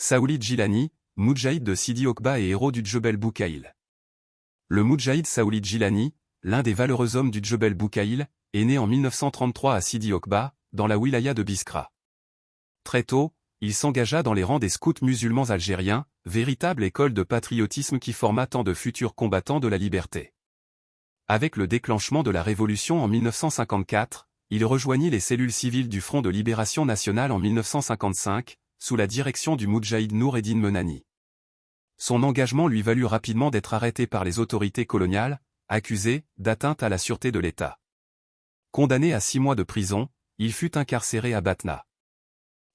Saouli Djilani, Moudjahid de Sidi Oqba et héros du Djebel Boukaïl. Le Moudjahid Saouli Djilani, l'un des valeureux hommes du Djebel Boukaïl, est né en 1933 à Sidi Oqba, dans la wilaya de Biskra. Très tôt, il s'engagea dans les rangs des scouts musulmans algériens, véritable école de patriotisme qui forma tant de futurs combattants de la liberté. Avec le déclenchement de la Révolution en 1954, il rejoignit les cellules civiles du Front de Libération Nationale en 1955, sous la direction du Moudjahid Noureddin Menani. Son engagement lui valut rapidement d'être arrêté par les autorités coloniales, accusé d'atteinte à la sûreté de l'État. Condamné à 6 mois de prison, il fut incarcéré à Batna.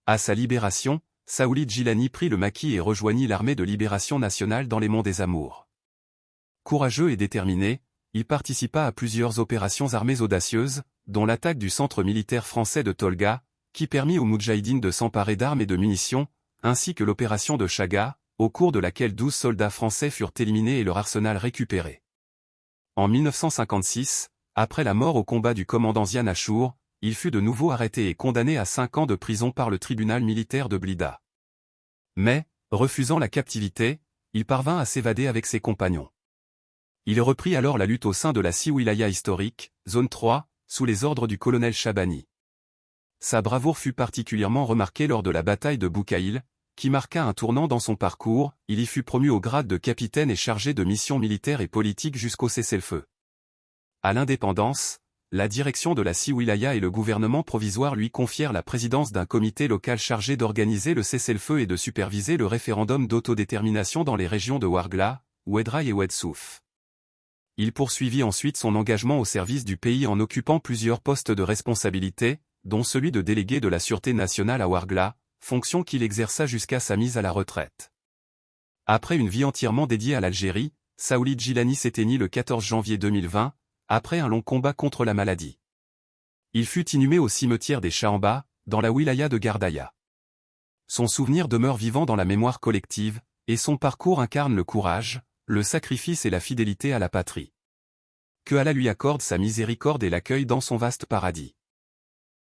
À sa libération, Saouli Djilani prit le maquis et rejoignit l'armée de libération nationale dans les monts des Amours. Courageux et déterminé, il participa à plusieurs opérations armées audacieuses, dont l'attaque du centre militaire français de Tolga, qui permit aux Moudjahidines de s'emparer d'armes et de munitions, ainsi que l'opération de Chaga, au cours de laquelle 12 soldats français furent éliminés et leur arsenal récupéré. En 1956, après la mort au combat du commandant Zian Achour, il fut de nouveau arrêté et condamné à 5 ans de prison par le tribunal militaire de Blida. Mais, refusant la captivité, il parvint à s'évader avec ses compagnons. Il reprit alors la lutte au sein de la Si-Wilaya historique, zone 3, sous les ordres du colonel Chabani. Sa bravoure fut particulièrement remarquée lors de la bataille de Boukaïl, qui marqua un tournant dans son parcours. Il y fut promu au grade de capitaine et chargé de missions militaires et politiques jusqu'au cessez-le-feu. À l'indépendance, la direction de la Si-Wilaya et le gouvernement provisoire lui confièrent la présidence d'un comité local chargé d'organiser le cessez-le-feu et de superviser le référendum d'autodétermination dans les régions de Ouargla, Ouedraï et Oued-Souf. Il poursuivit ensuite son engagement au service du pays en occupant plusieurs postes de responsabilité, dont celui de délégué de la Sûreté nationale à Ouargla, fonction qu'il exerça jusqu'à sa mise à la retraite. Après une vie entièrement dédiée à l'Algérie, Saouli Djilani s'éteignit le 14 janvier 2020, après un long combat contre la maladie. Il fut inhumé au cimetière des Chahamba, dans la wilaya de Gardaïa. Son souvenir demeure vivant dans la mémoire collective, et son parcours incarne le courage, le sacrifice et la fidélité à la patrie. Que Allah lui accorde sa miséricorde et l'accueille dans son vaste paradis.